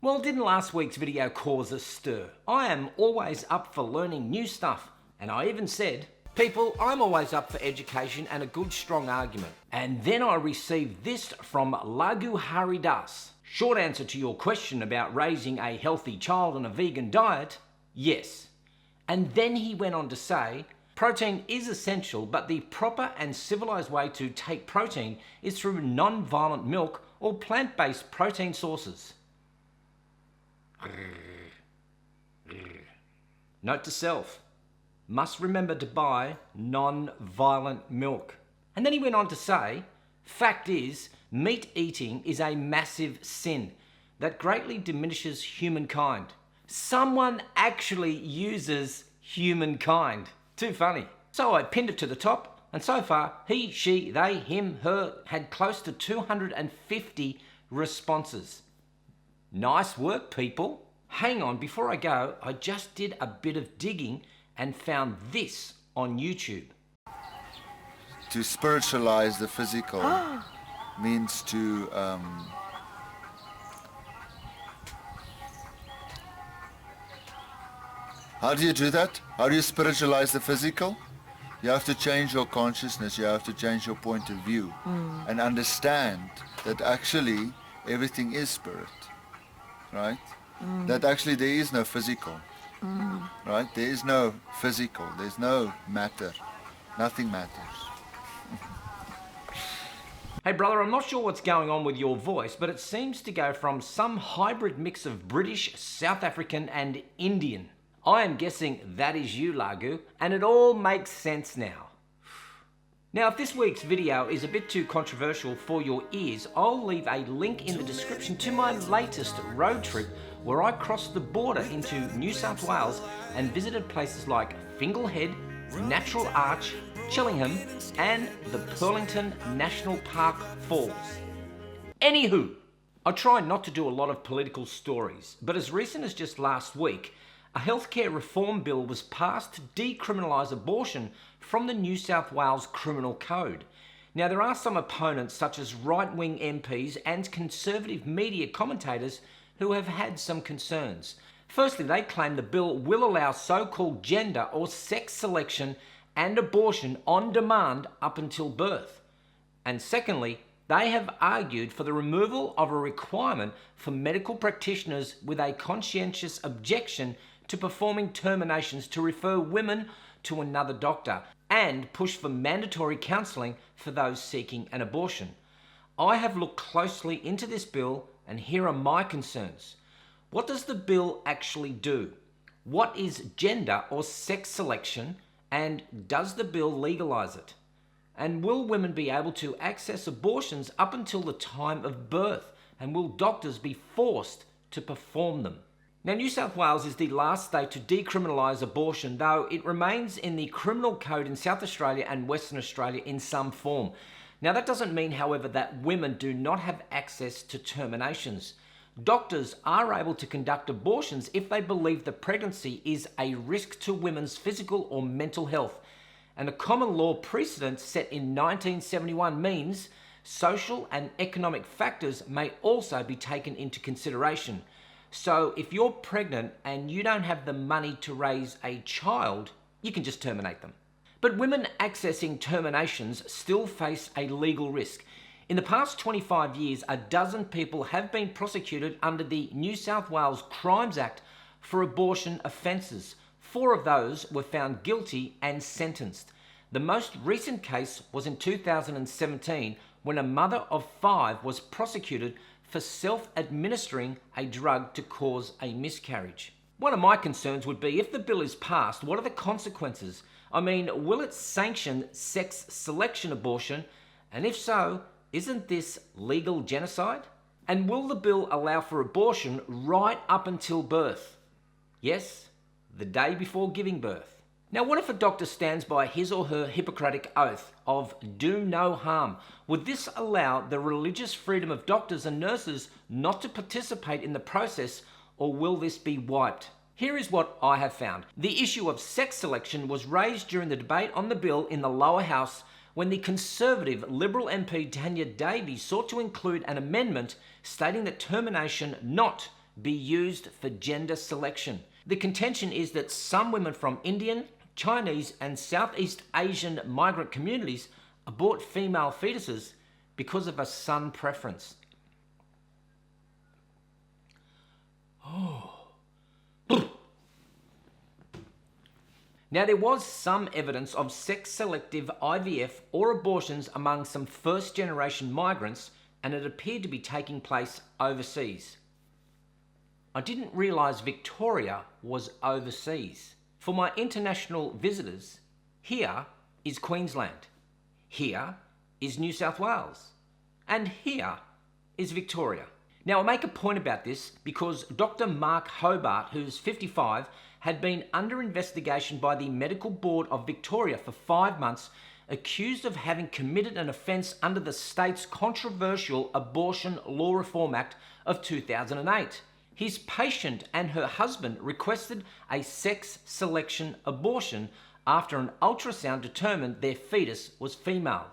Well, didn't last week's video cause a stir? I am always up for learning new stuff, and I even said, people, I'm always up for education and a good strong argument. And then I received this from Lagu Haridas. Short answer to your question about raising a healthy child on a vegan diet, yes. And then he went on to say, protein is essential, but the proper and civilized way to take protein is through non-violent milk or plant-based protein sources. Note to self, must remember to buy non-violent milk. And then he went on to say, fact is, meat eating is a massive sin that greatly diminishes humankind. Someone actually uses humankind. Too funny. So I pinned it to the top, and so far, he, she, they, him, her had close to 250 responses. Nice work, people. Hang on, before I go, I just did a bit of digging and found this on YouTube. To spiritualize the physical means to how do you do that? How do you spiritualize the physical? You have to change your consciousness, you have to change your point of view and understand that actually everything is spirit, right? That actually there is no physical, right? There is no physical, there's no matter, nothing matters. Hey brother, I'm not sure what's going on with your voice, but it seems to go from some hybrid mix of British, South African and Indian. I am guessing that is you, Lagu, and it all makes sense now. Now, if this week's video is a bit too controversial for your ears, I'll leave a link in the description to my latest road trip where I crossed the border into New South Wales and visited places like Fingal Head, Natural Arch, Chillingham, and the Burlington National Park Falls. Anywho, I try not to do a lot of political stories, but as recent as just last week, a healthcare reform bill was passed to decriminalise abortion from the New South Wales Criminal Code. Now, there are some opponents such as right-wing MPs and conservative media commentators who have had some concerns. Firstly, they claim the bill will allow so-called gender or sex selection and abortion on demand up until birth. And secondly, they have argued for the removal of a requirement for medical practitioners with a conscientious objection to performing terminations to refer women to another doctor and push for mandatory counselling for those seeking an abortion. I have looked closely into this bill and here are my concerns. What does the bill actually do? What is gender or sex selection, and does the bill legalise it? And will women be able to access abortions up until the time of birth, and will doctors be forced to perform them? Now, New South Wales is the last state to decriminalise abortion, though it remains in the criminal code in South Australia and Western Australia in some form. Now, that doesn't mean, however, that women do not have access to terminations. Doctors are able to conduct abortions if they believe the pregnancy is a risk to women's physical or mental health. And a common law precedent set in 1971 means social and economic factors may also be taken into consideration. So if you're pregnant and you don't have the money to raise a child, you can just terminate them. But women accessing terminations still face a legal risk. In the past 25 years, a dozen people have been prosecuted under the New South Wales Crimes Act for abortion offences. 4 of those were found guilty and sentenced. The most recent case was in 2017 when a mother of 5 was prosecuted for self-administering a drug to cause a miscarriage. One of my concerns would be, if the bill is passed, what are the consequences? I mean, will it sanction sex selection abortion? And if so, isn't this legal genocide? And will the bill allow for abortion right up until birth? Yes, the day before giving birth. Now, what if a doctor stands by his or her Hippocratic oath of do no harm? Would this allow the religious freedom of doctors and nurses not to participate in the process, or will this be wiped? Here is what I have found. The issue of sex selection was raised during the debate on the bill in the lower house when the Conservative Liberal MP Tanya Davey sought to include an amendment stating that termination not be used for gender selection. The contention is that some women from Indian, Chinese and Southeast Asian migrant communities abort female fetuses because of a son preference. Now, there was some evidence of sex-selective IVF or abortions among some first-generation migrants, and it appeared to be taking place overseas. I didn't realise Victoria was overseas. For my international visitors, here is Queensland, here is New South Wales, and here is Victoria. Now, I make a point about this because Dr. Mark Hobart, who's 55, had been under investigation by the Medical Board of Victoria for 5 months, accused of having committed an offence under the state's controversial Abortion Law Reform Act of 2008. His patient and her husband requested a sex selection abortion after an ultrasound determined their fetus was female.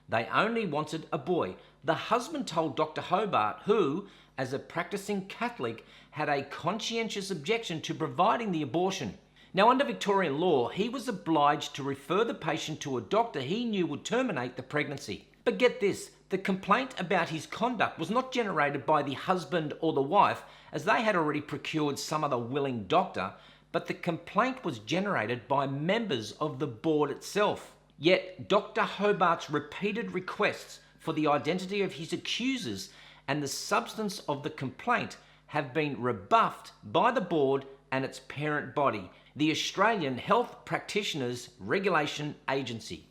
They only wanted a boy. The husband told Dr. Hobart, who, as a practicing Catholic, had a conscientious objection to providing the abortion. Now, under Victorian law, he was obliged to refer the patient to a doctor he knew would terminate the pregnancy. But get this, the complaint about his conduct was not generated by the husband or the wife, as they had already procured some other willing doctor, but the complaint was generated by members of the board itself. Yet, Dr. Hobart's repeated requests for the identity of his accusers and the substance of the complaint have been rebuffed by the board and its parent body, the Australian Health Practitioners Regulation Agency.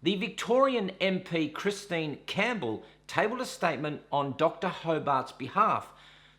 The Victorian MP Christine Campbell tabled a statement on Dr. Hobart's behalf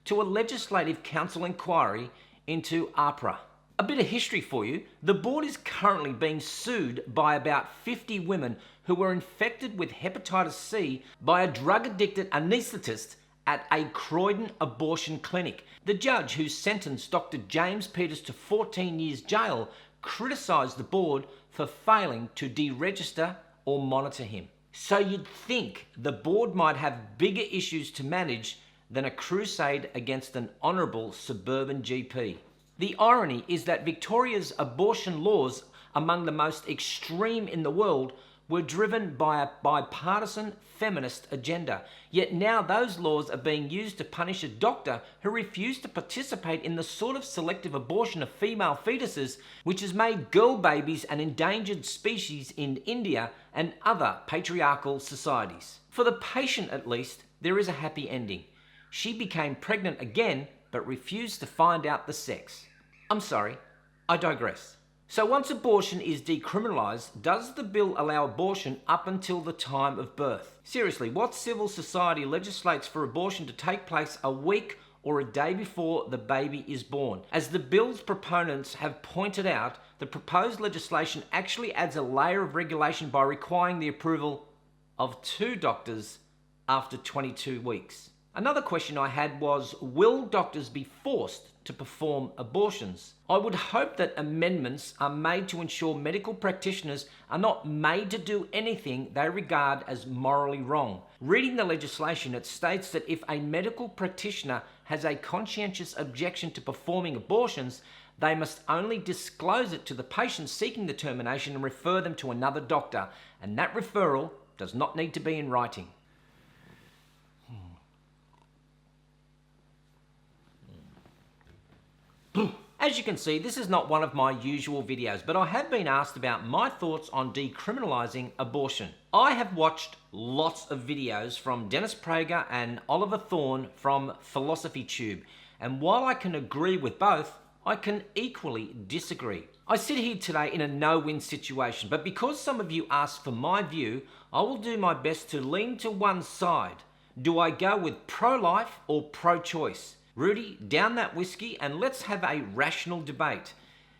to a Legislative Council inquiry into APRA. A bit of history for you. The board is currently being sued by about 50 women who were infected with hepatitis C by a drug-addicted anaesthetist at a Croydon abortion clinic. The judge who sentenced Dr. James Peters to 14 years jail criticised the board for failing to deregister or monitor him. So you'd think the board might have bigger issues to manage than a crusade against an honourable suburban GP. The irony is that Victoria's abortion laws, among the most extreme in the world, were driven by a bipartisan feminist agenda. Yet now those laws are being used to punish a doctor who refused to participate in the sort of selective abortion of female fetuses which has made girl babies an endangered species in India and other patriarchal societies. For the patient, at least, there is a happy ending. She became pregnant again, but refused to find out the sex. I'm sorry, I digress. So once abortion is decriminalised, does the bill allow abortion up until the time of birth? Seriously, what civil society legislates for abortion to take place a week or a day before the baby is born? As the bill's proponents have pointed out, the proposed legislation actually adds a layer of regulation by requiring the approval of 2 doctors after 22 weeks. Another question I had was, will doctors be forced to perform abortions? I would hope that amendments are made to ensure medical practitioners are not made to do anything they regard as morally wrong. Reading the legislation, it states that if a medical practitioner has a conscientious objection to performing abortions, they must only disclose it to the patient seeking the termination and refer them to another doctor, and that referral does not need to be in writing. As you can see, this is not one of my usual videos, but I have been asked about my thoughts on decriminalising abortion. I have watched lots of videos from Dennis Prager and Oliver Thorne from Philosophy Tube, and while I can agree with both, I can equally disagree. I sit here today in a no-win situation, but because some of you asked for my view, I will do my best to lean to one side. Do I go with pro-life or pro-choice? Rudy, down that whiskey and let's have a rational debate.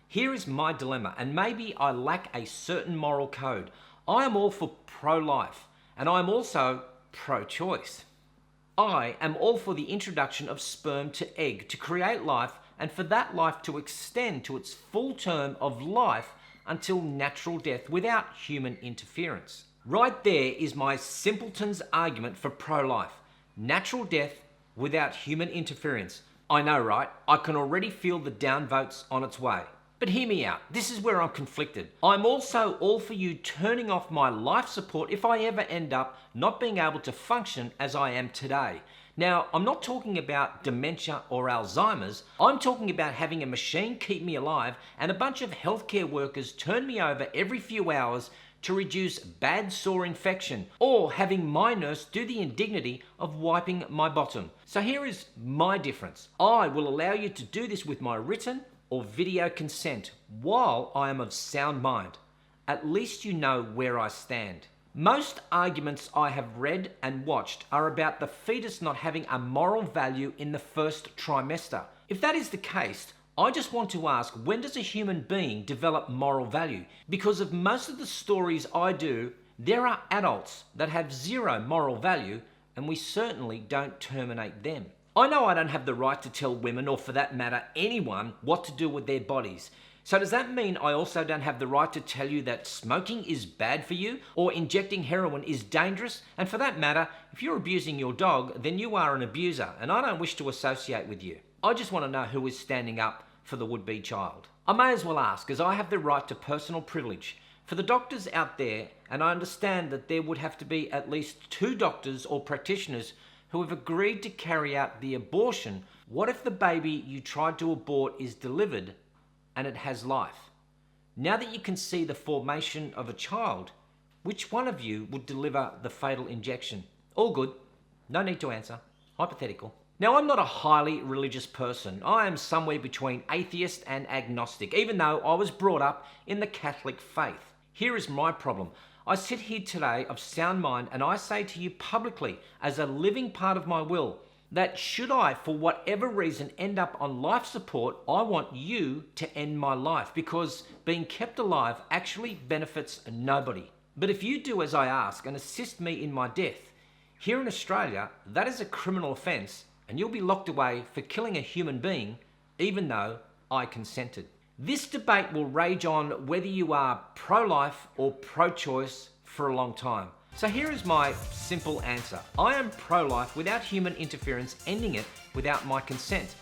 Here is my dilemma, and maybe I lack a certain moral code. I am all for pro-life, and I am also pro-choice. I am all for the introduction of sperm to egg to create life, and for that life to extend to its full term of life until natural death without human interference. Right there is my simpleton's argument for pro-life. Natural death without human interference. I know, right? I can already feel the downvotes on its way. But hear me out. This is where I'm conflicted. I'm also all for you turning off my life support if I ever end up not being able to function as I am today. Now, I'm not talking about dementia or Alzheimer's. I'm talking about having a machine keep me alive and a bunch of healthcare workers turn me over every few hours to reduce bad sore infection, or having my nurse do the indignity of wiping my bottom. So here is my difference. I will allow you to do this with my written or video consent while I am of sound mind. At least you know where I stand. Most arguments I have read and watched are about the fetus not having a moral value in the first trimester. If that is the case, I just want to ask, when does a human being develop moral value? Because of most of the stories I do, there are adults that have zero moral value, and we certainly don't terminate them. I know I don't have the right to tell women, or for that matter anyone, what to do with their bodies. So does that mean I also don't have the right to tell you that smoking is bad for you, or injecting heroin is dangerous? And for that matter, if you're abusing your dog, then you are an abuser, and I don't wish to associate with you. I just want to know who is standing up for the would-be child. I may as well ask, as I have the right to personal privilege. For the doctors out there, and I understand that there would have to be at least 2 doctors or practitioners who have agreed to carry out the abortion, what if the baby you tried to abort is delivered and it has life? Now that you can see the formation of a child, which one of you would deliver the fatal injection? All good. No need to answer. Hypothetical. Now, I'm not a highly religious person. I am somewhere between atheist and agnostic, even though I was brought up in the Catholic faith. Here is my problem. I sit here today of sound mind and I say to you publicly, as a living part of my will, that should I, for whatever reason, end up on life support, I want you to end my life, because being kept alive actually benefits nobody. But if you do as I ask and assist me in my death, here in Australia, that is a criminal offence, and you'll be locked away for killing a human being, even though I consented. This debate will rage on whether you are pro-life or pro-choice for a long time. So here is my simple answer. I am pro-life without human interference ending it without my consent.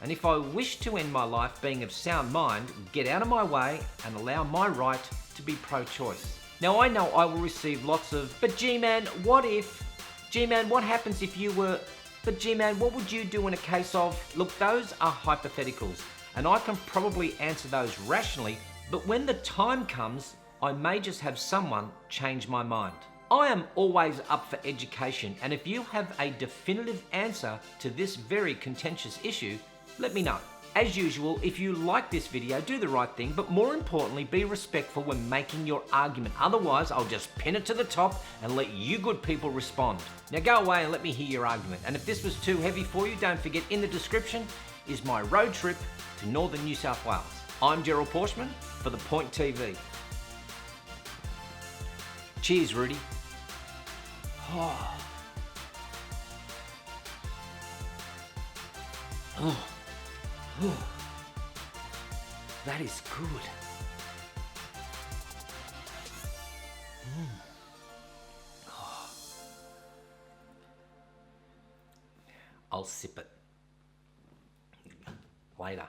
And if I wish to end my life being of sound mind, get out of my way and allow my right to be pro-choice. Now I know I will receive lots of, but G-Man, what if? G-Man, what happens if you were? But G-Man, what would you do in a case of? Look, those are hypotheticals, and I can probably answer those rationally, but when the time comes, I may just have someone change my mind. I am always up for education, and if you have a definitive answer to this very contentious issue, let me know. As usual, if you like this video, do the right thing, but more importantly, be respectful when making your argument. Otherwise, I'll just pin it to the top and let you good people respond. Now go away and let me hear your argument. And if this was too heavy for you, don't forget in the description is my road trip to northern New South Wales. I'm Gerald Pauschmann for The Point TV. Cheers, Rudy. Oh. Oh. Oh. That is good. Oh. I'll sip it later.